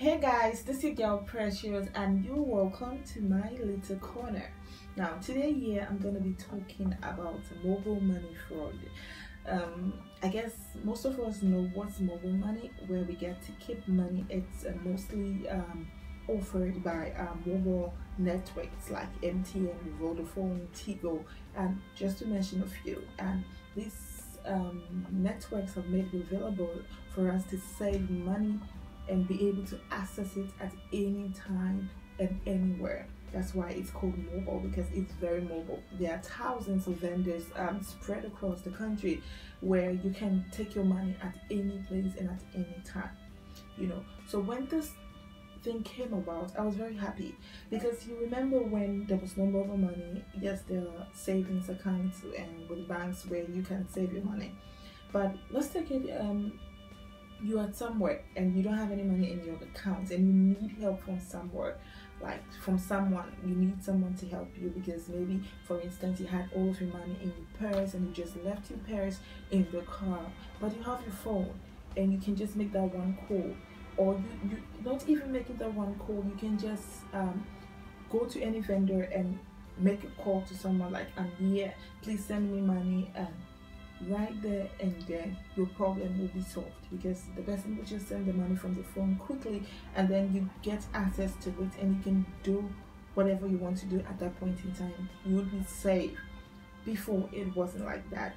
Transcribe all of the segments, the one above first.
Hey guys, this is your girl Precious and you're welcome to my little corner. Now today here I'm going to be talking about mobile money fraud. I guess most of us know what's mobile money, where we get to keep money. It's mostly offered by mobile networks like MTN, Vodafone, Tigo, and just to mention a few. And these networks have made it available for us to save money and be able to access it at any time and anywhere. That's why it's called mobile, because it's very mobile. There are thousands of vendors spread across the country where you can take your money at any place and at any time. So when this thing came about, I was very happy, because you remember when there was no mobile money. Yes, there are savings accounts and with banks where you can save your money, but let's take it you are somewhere and you don't have any money in your account and you need help from somewhere, like from someone. You need someone to help you because maybe, for instance, you had all of your money in your purse and you just left your purse in the car, but you have your phone and you can just make that one call, or you not even making that one call, you can just go to any vendor and make a call to someone like, I'm here, please send me money, and right there and then your problem will be solved, because the person will just send the money from the phone quickly, and then you get access to it and you can do whatever you want to do at that point in time. You would be safe. Before, it wasn't like that.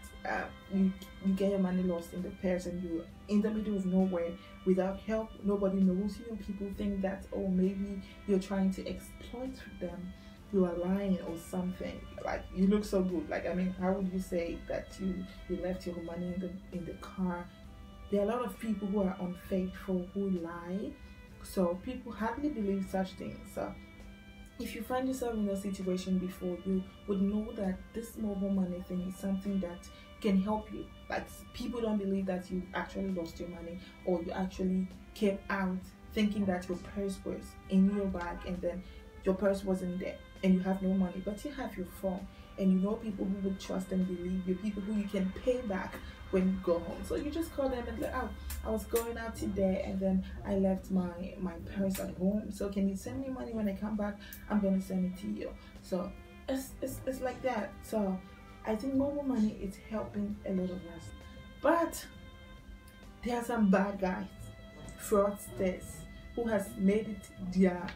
You get your money lost in the purse and you're in the middle of nowhere without help. Nobody knows you. People think that, oh, maybe you're trying to exploit them, you are lying or something. Like, you look so good. Like, I mean, how would you say that you left your money in the car? There are a lot of people who are unfaithful, who lie, so people hardly believe such things. So if you find yourself in a situation before, you would know that this mobile money thing is something that can help you. Like, people don't believe that you actually lost your money, or you actually came out thinking that your purse was in your bag and then your purse wasn't there and you have no money, but you have your phone and you know people who would trust and believe you, people who you can pay back when you go home. So you just call them and like, oh, I was going out today and then I left my purse at home, so can you send me money when I come back? I'm going to send it to you. So it's like that. So I think mobile money is helping a lot of us, but there are some bad guys, fraudsters, who has made it their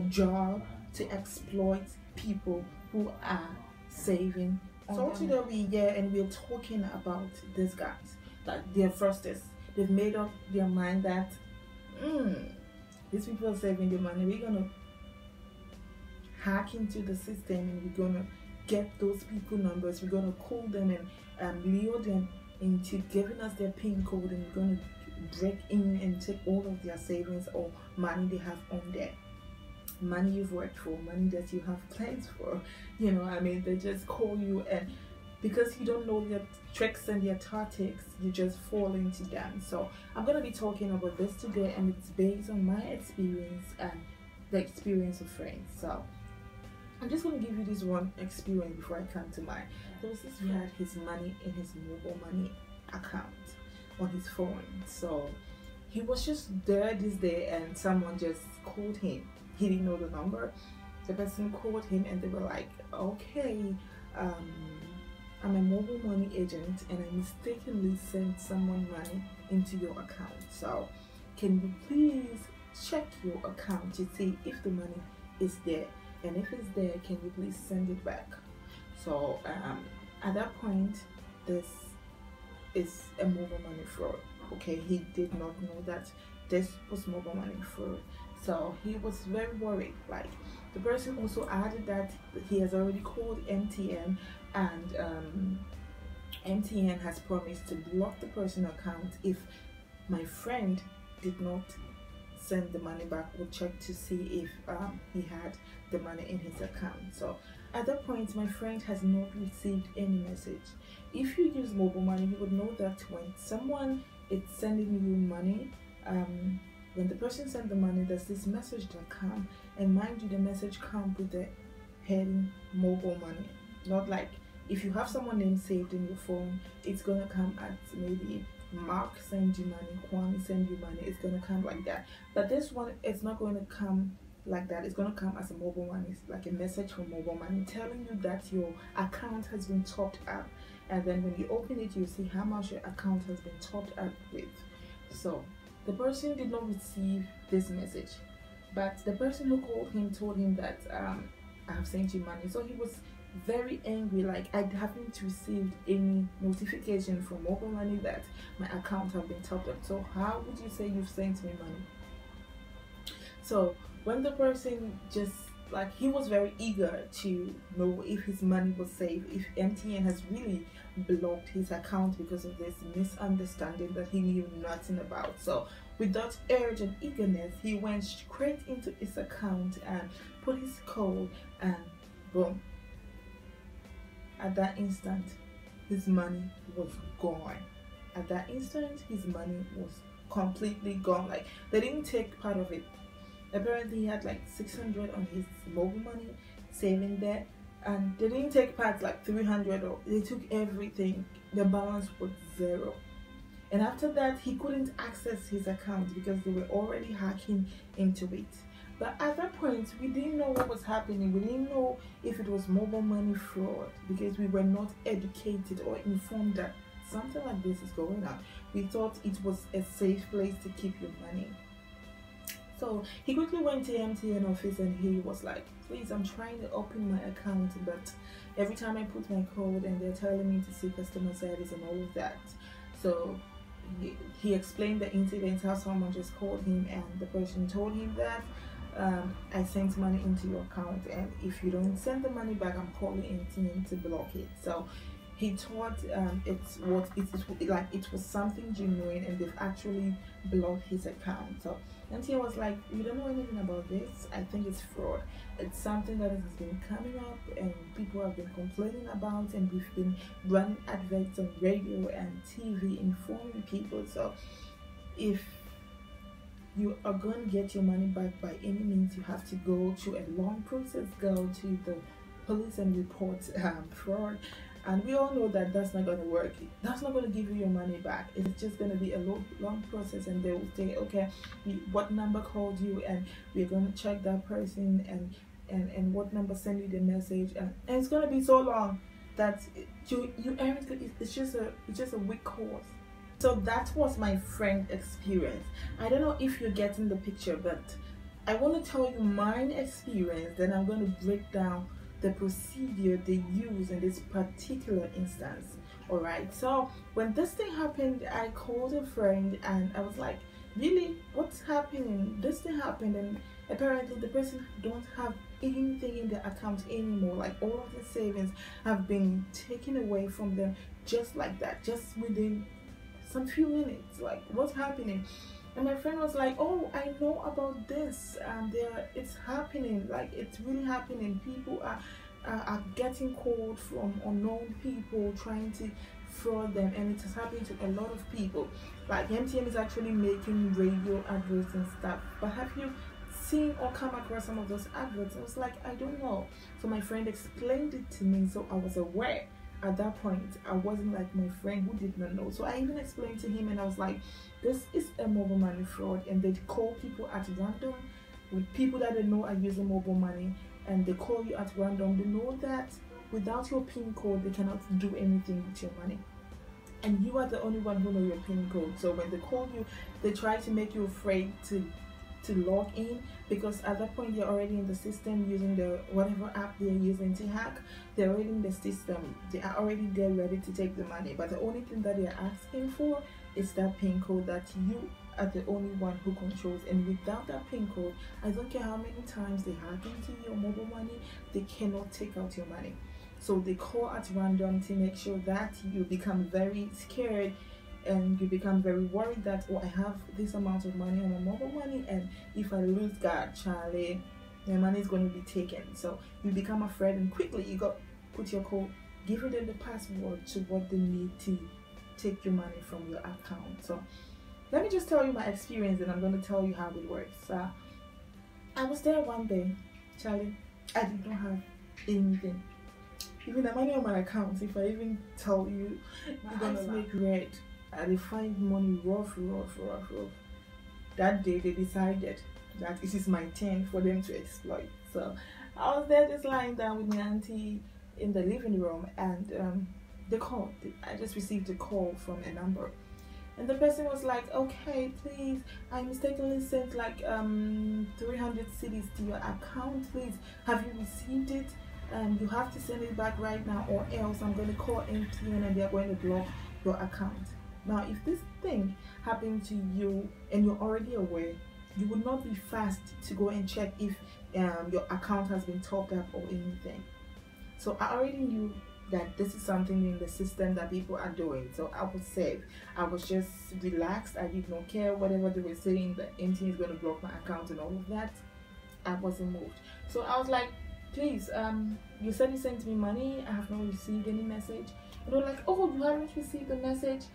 job to exploit people who are saving. So today we're here and we're talking about these guys, that they're fraudsters. They've made up their mind that these people are saving their money. We're gonna hack into the system and we're gonna get those people numbers. We're gonna call them and lure them into giving us their PIN code, and we're gonna break in and take all of their savings or money they have on there. Money you've worked for, money that you have plans for. I mean, they just call you, and because you don't know their tricks and their tactics, you just fall into them. So I'm going to be talking about this today, and it's based on my experience and the experience of friends. So I'm just going to give you this one experience before I come to mine. There was this guy had his money in his mobile money account on his phone. So he was just there this day and someone just called him. He didn't know the number. The person called him and they were like, okay, I'm a mobile money agent and I mistakenly sent someone money into your account. So can you please check your account to see if the money is there? And if it's there, can you please send it back? So at that point, this is a mobile money fraud. Okay, he did not know that this was mobile money fraud. So he was very worried. Like, the person also added that he has already called MTN, and MTN has promised to block the person's account if my friend did not send the money back or check to see if he had the money in his account. So at that point, my friend has not received any message. If you use mobile money, you would know that when someone is sending you money, when the person sent the money, there's this message that comes, and mind you, the message comes with the heading mobile money. Not like if you have someone name saved in your phone, it's gonna come at maybe Mark send you money, Kwame send you money, it's gonna come like that. But this one, it's not going to come like that. It's gonna come as a mobile money. It's like a message from mobile money telling you that your account has been topped up, and then when you open it, you see how much your account has been topped up with. So the person did not receive this message, but the person who called him told him that I have sent you money. So he was very angry, like I haven't received any notification from mobile money that my account have been topped up. So how would you say you've sent me money? So when the person just like, he was very eager to know if his money was safe, if MTN has really blocked his account because of this misunderstanding that he knew nothing about. So with that urge and eagerness, he went straight into his account and put his code, and boom, at that instant his money was gone. At that instant his money was completely gone. Like, they didn't take part of it. Apparently he had like 600 on his mobile money saving there, and they didn't take part like 300, or they took everything. The balance was zero. And after that, he couldn't access his account because they were already hacking into it. But at that point, we didn't know what was happening. We didn't know if it was mobile money fraud because we were not educated or informed that something like this is going on. We thought it was a safe place to keep your money. So he quickly went to MTN office and he was like, please, I'm trying to open my account, but every time I put my code and they're telling me to see customer service and all of that. So he explained the incident, how someone just called him and the person told him that I sent money into your account, and if you don't send the money back, I'm calling MTN to block it. So he thought it was something genuine, and they've actually blocked his account. So MTN was like, we don't know anything about this. I think it's fraud. It's something that has been coming up and people have been complaining about, and we've been running adverts on radio and TV informing people. So if you are going to get your money back by any means, you have to go through a long process, go to the police and report fraud. And we all know that that's not going to work. That's not going to give you your money back. It's just going to be a long process, and they will say, okay, what number called you, and we're going to check that person, and what number sent you the message, and it's going to be so long that it's just a weak course. So that was my friend experience. I don't know if you're getting the picture, but I want to tell you my experience, then I'm going to break down the procedure they use in this particular instance. All right, so when this thing happened, I called a friend and I was like, really, what's happening? This thing happened, and apparently the person don't have anything in their account anymore. Like, all of the savings have been taken away from them just like that, just within some few minutes. Like, what's happening? And my friend was like, oh, I know about this, and it's happening, like it's really happening. People are getting called from unknown people trying to fraud them, and it is happening to a lot of people. Like, MTN is actually making radio adverts and stuff. But have you seen or come across some of those adverts? I was like, I don't know. So my friend explained it to me, so I was aware. At that point, I wasn't like my friend who did not know. So I even explained to him, and I was like, this is a mobile money fraud, and they call people at random with people that they know are using mobile money, and they call you at random. They know that without your PIN code, they cannot do anything with your money, and you are the only one who know your PIN code. So when they call you, they try to make you afraid to log in, because at that point they're already in the system using the whatever app they're using to hack. They're already in the system, they are already there ready to take the money, but the only thing that they're asking for is that PIN code that you are the only one who controls. And without that PIN code, I don't care how many times they hack into your mobile money, they cannot take out your money. So they call at random to make sure that you become very scared, and you become very worried that, oh, I have this amount of money on my mobile money, and if I lose God, Charlie, my money is going to be taken. So you become afraid, and quickly you go put your code, give them the password to what they need to take your money from your account. So let me just tell you my experience, and I'm going to tell you how it works. I was there one day, Charlie, I did not have anything, even the money on my account. If I even tell you, you're gonna make red. They find money rough. That day they decided that it is my turn for them to exploit. So I was there just lying down with my auntie in the living room, and they called. I just received a call from a number, and the person was like, okay, please, I mistakenly sent like 300 cedis to your account. Please, have you received it? You have to send it back right now, or else I'm going to call MTN and they're going to block your account. Now, if this thing happened to you and you're already aware, you would not be fast to go and check if your account has been topped up or anything. So I already knew that this is something in the system that people are doing. So I was safe. I was just relaxed. I did not care whatever they were saying, that MTN is going to block my account and all of that. I wasn't moved. So I was like, please, you said you sent me money. I have not received any message. And they were like, oh, you haven't received the message?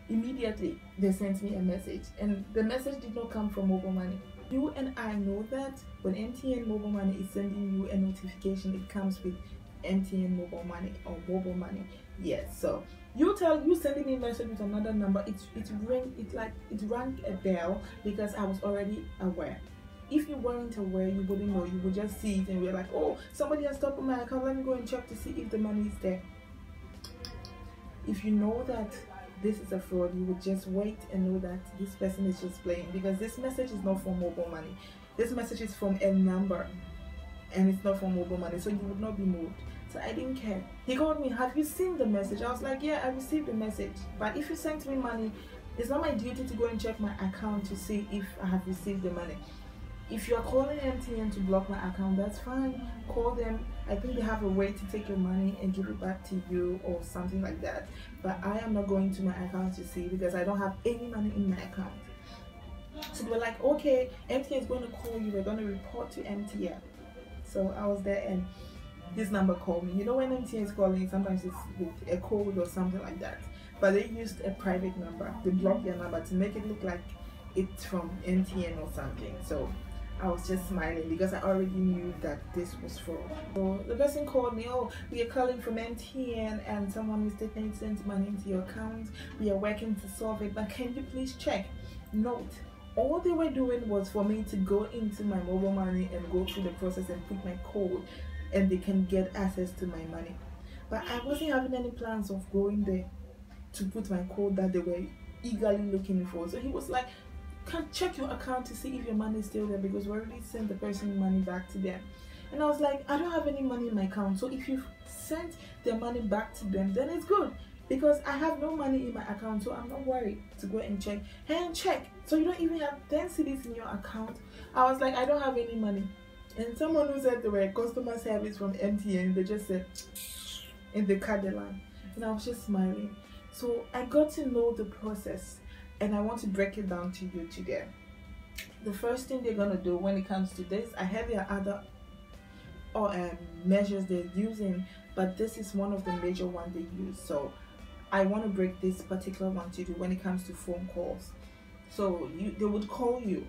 Immediately they sent me a message, and the message did not come from mobile money. You and I know that when MTN mobile money is sending you a notification, it comes with MTN mobile money or mobile money. Yes, so you sending me a message with another number, it rang a bell, because I was already aware. If you weren't aware, you wouldn't know. You would just see it and we're like, oh, somebody has stopped my account, let me go and check to see if the money is there. If you know that this is a fraud, you would just wait and know that this person is just playing, because this message is not for mobile money. This message is from a number and it's not for mobile money, so you would not be moved. So I didn't care. He called me, have you seen the message? I was like, yeah, I received the message, but if you sent me money, it's not my duty to go and check my account to see if I have received the money. If you are calling MTN to block my account, that's fine. Call them. I think they have a way to take your money and give it back to you or something like that. But I am not going to my account to see, because I don't have any money in my account. So they were like, okay, MTN is going to call you. We're going to report to MTN. So I was there, and this number called me. You know, when MTN is calling, sometimes it's with a code or something like that. But they used a private number. They blocked their number to make it look like it's from MTN or something. So I was just smiling, because I already knew that this was fraud. So the person called me, oh, we are calling from MTN and someone mistakenly sent money into your account. We are working to solve it, but can you please check? Note, all they were doing was for me to go into my mobile money and go through the process and put my code, and they can get access to my money. But I wasn't having any plans of going there to put my code that they were eagerly looking for. So he was like, can check your account to see if your money is still there, because we already sent the person money back to them. And I was like, I don't have any money in my account, so if you've sent their money back to them, then it's good, because I have no money in my account, so I'm not worried to go and check. And check, so you don't even have 10 cedis in your account. I was like, I don't have any money. And someone who said they were customer service from MTN, they just said, and they cut the line. And I was just smiling. So I got to know the process, and I want to break it down to you today. The first thing they're gonna do when it comes to this, I have there are other measures they're using, but this is one of the major ones they use. So I want to break this particular one to you when it comes to phone calls. So they would call you,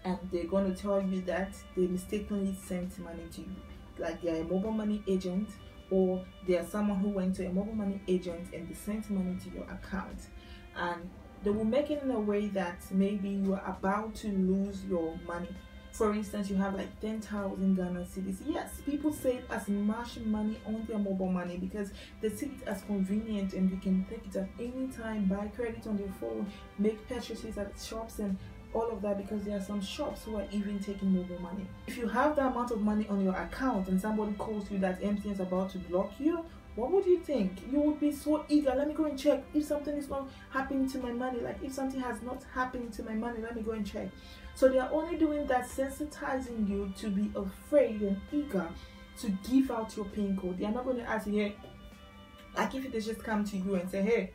and they're going to tell you that they mistakenly sent money to you, like they're a mobile money agent, or they're someone who went to a mobile money agent and they sent money to your account, and they will make it in a way that maybe you are about to lose your money. For instance, you have like 10,000 Ghana cedis. Yes, people save as much money on their mobile money because they see it as convenient, and you can take it at any time, buy credit on your phone, make purchases at shops and all of that, because there are some shops who are even taking mobile money. If you have that amount of money on your account and somebody calls you that MTN is about to block you, what would you think? You would be so eager. Let me go and check if something is not happening to my money. Like if something has not happened to my money, let me go and check. So they are only doing that, sensitizing you to be afraid and eager to give out your PIN code. They are not going to ask you, hey, like if they just come to you and say, hey,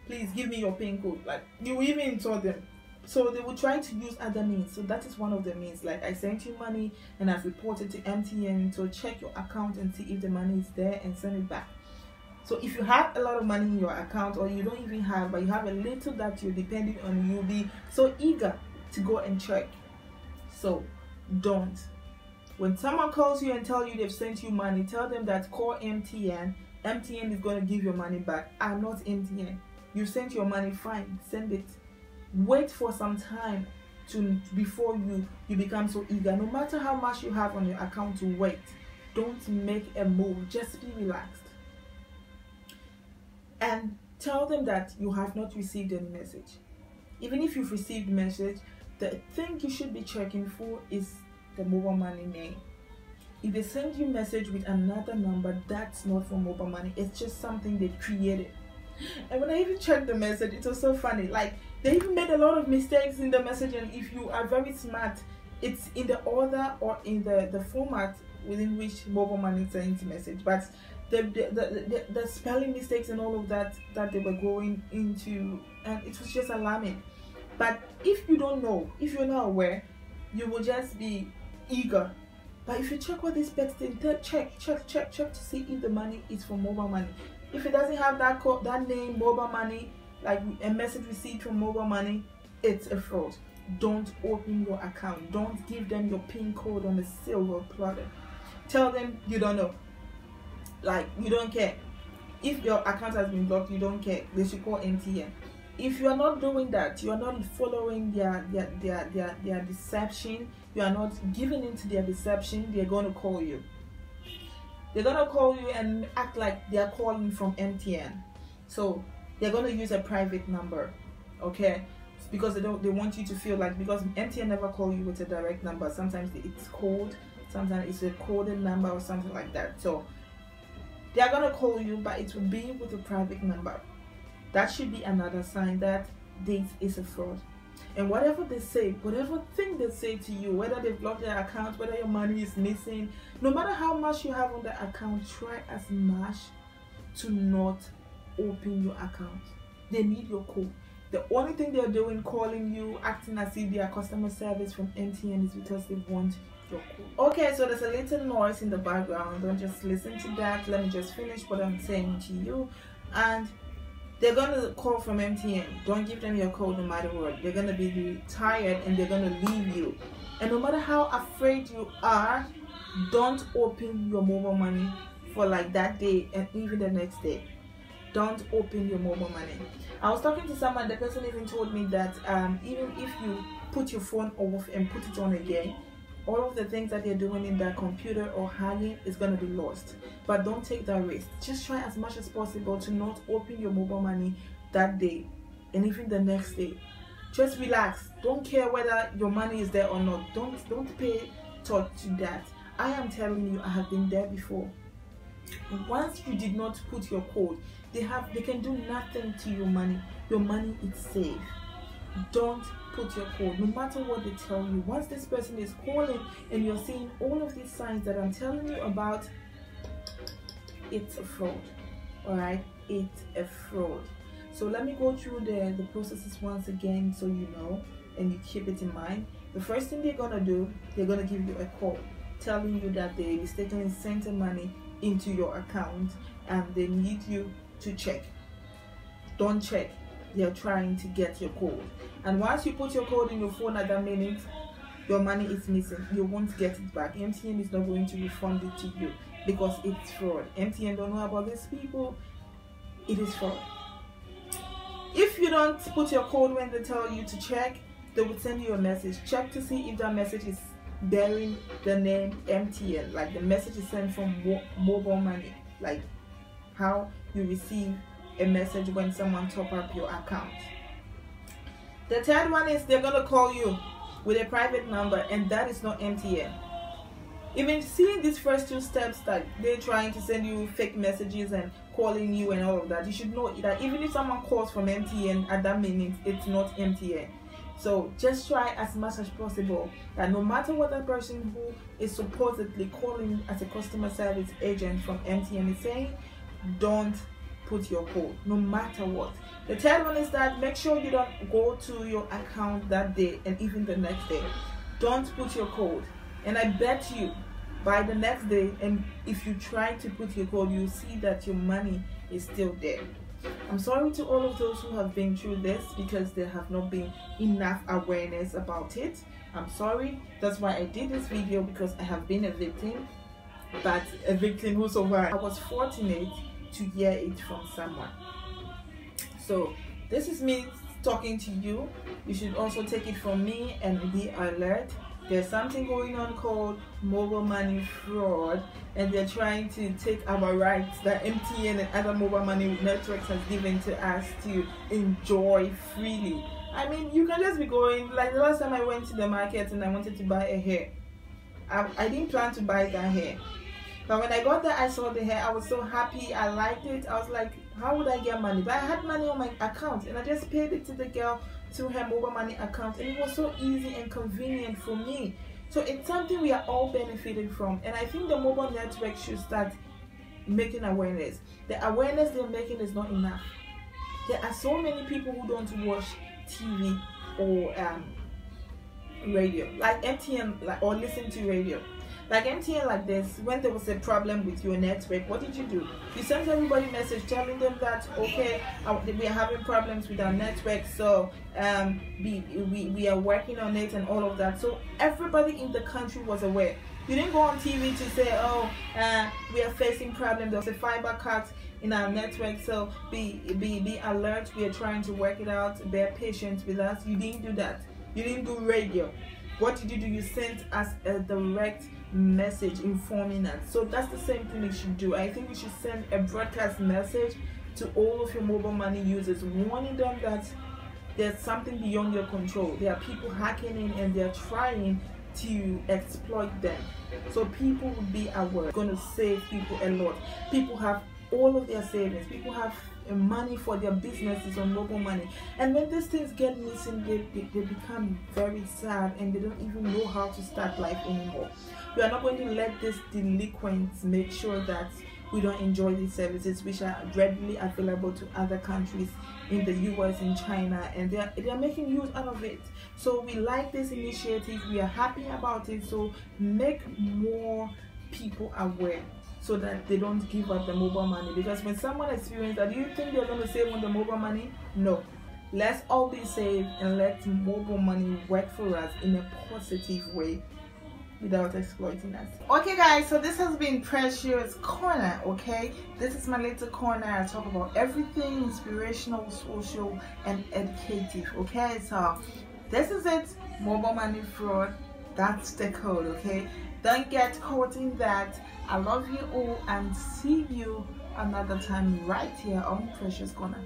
please give me your PIN code. Like you even told them. So they will try to use other means. So that is one of the means. Like I sent you money and I've reported to MTN. So check your account and see if the money is there and send it back. So if you have a lot of money in your account, or you don't even have, but you have a little that you're depending on, you'll be so eager to go and check. So don't. When someone calls you and tell you they've sent you money, tell them that call MTN. MTN is going to give your money back. I'm not MTN. You sent your money, fine, send it. Wait for some time before you become so eager. No matter how much you have on your account to wait, don't make a move. Just be relaxed. And tell them that you have not received any message. Even if you've received message, the thing you should be checking for is the mobile money name. If they send you message with another number, that's not for mobile money. It's just something they created. And when I even checked the message, it was so funny. Like, they even made a lot of mistakes in the message, and if you are very smart, it's in the order or in the format within which mobile money sends message. But the spelling mistakes and all of that they were going into, and it was just alarming. But if you don't know, if you're not aware, you will just be eager. But if you check what this person did, check to see if the money is for mobile money. If it doesn't have that code, that name, mobile money, like a message received from mobile money, it's a fraud. Don't open your account. Don't give them your PIN code on a silver platter. Tell them you don't know. Like, you don't care. If your account has been blocked, you don't care. They should call MTN. If you are not doing that, you are not following their deception, you are not giving into their deception, they're going to call you. They're going to call you and act like they are calling from MTN. So they're going to use a private number, okay? Because they want you to feel like, because MTN never call you with a direct number. Sometimes it's code, sometimes it's a coded number or something like that. So they are going to call you, but it will be with a private number. That should be another sign that this is a fraud. And whatever they say, whatever thing they say to you, whether they've blocked their account, whether your money is missing, no matter how much you have on the account, try as much to not open your account. They need your code. The only thing they're doing, calling you, acting as if they are customer service from MTN, is because they want your code. Okay, so there's a little noise in the background. Don't just listen to that. Let me just finish what I'm saying to you. And they're going to call from MTN. Don't give them your code no matter what. They're going to be tired and they're going to leave you. And no matter how afraid you are, don't open your mobile money for like that day and even the next day. Don't open your mobile money. I was talking to someone, the person even told me that even if you put your phone off and put it on again, all of the things that they're doing in that computer or hanging is going to be lost. But don't take that risk. Just try as much as possible to not open your mobile money that day and even the next day. Just relax. Don't care whether your money is there or not. Don't pay thought to that. I am telling you, I have been there before. Once you did not put your code, they can do nothing to your money. Your money is safe. Don't put your code, no matter what they tell you. Once this person is calling and you're seeing all of these signs that I'm telling you about, it's a fraud. All right, it's a fraud. So let me go through the processes once again so you know and you keep it in mind. The first thing they're gonna do, they're gonna give you a call telling you that they mistakenly sent the money into your account and they need you to check. Don't check. They're trying to get your code, and once you put your code in your phone at that minute, your money is missing. You won't get it back. MTN is not going to refund it to you because it's fraud. MTN don't know about these people. It is fraud. If you don't put your code when they tell you to check, they will send you a message. Check to see if that message is bearing the name MTN, like the message is sent from mobile money, like how you receive a message when someone top up your account. The third one is they're gonna call you with a private number, and that is not MTN. Even seeing these first two steps, that they're trying to send you fake messages and calling you and all of that, you should know that even if someone calls from MTN at that minute, it's not MTN. So just try as much as possible that no matter what that person who is supposedly calling as a customer service agent from MTN is saying, don't put your code no matter what. The third one is that make sure you don't go to your account that day and even the next day. Don't put your code, and I bet you by the next day, and if you try to put your code, you see that your money is still there. I'm sorry to all of those who have been through this because there have not been enough awareness about it. I'm sorry. That's why I did this video, because I have been a victim, but a victim who survived. I was fortunate to hear it from someone. So this is me talking to you. You should also take it from me and be alert. There's something going on called mobile money fraud, and they're trying to take our rights that MTN and other mobile money networks has given to us to enjoy freely. I mean, you can just be going, like the last time I went to the market and I wanted to buy a hair. I didn't plan to buy that hair. But when I got there, I saw the hair. I was so happy. I liked it. I was like, how would I get money? But I had money on my account, and I just paid it to the girl through her mobile money account, and it was so easy and convenient for me. So it's something we are all benefiting from, and I think the mobile network should start making awareness. The awareness they're making is not enough. There are so many people who don't watch TV or radio, like MTN, or listen to radio. Like MTN, like this, when there was a problem with your network, what did you do? You sent everybody a message telling them that, okay, we are having problems with our network, so we are working on it and all of that. So everybody in the country was aware. You didn't go on TV to say, oh, we are facing problems. There's a fiber cut in our network, so be alert. We are trying to work it out. Bear patience with us. You didn't do that. You didn't do radio. What did you do? You sent us a direct message informing us. So that's the same thing we should do. I think we should send a broadcast message to all of your mobile money users, warning them that there's something beyond your control. There are people hacking in and they're trying to exploit them. So people will be aware. It's going to save people a lot. People have all of their savings. People have money for their businesses on mobile money, and when these things get missing, they become very sad and they don't even know how to start life anymore. We are not going to let these delinquents make sure that we don't enjoy these services, which are readily available to other countries in the US and China, and they are making use out of it. So we like this initiative, we are happy about it. So make more people aware, so that they don't give up the mobile money. Because when someone experiences that, do you think they're going to save on the mobile money? No. Let's all be safe and let mobile money work for us in a positive way without exploiting us. Okay guys, so this has been Precious Corner, okay? This is my little corner. I talk about everything inspirational, social, and educative, okay? So this is it. Mobile money fraud, that's the code, okay? Don't get caught in that. I love you all and see you another time right here on Precious Corner.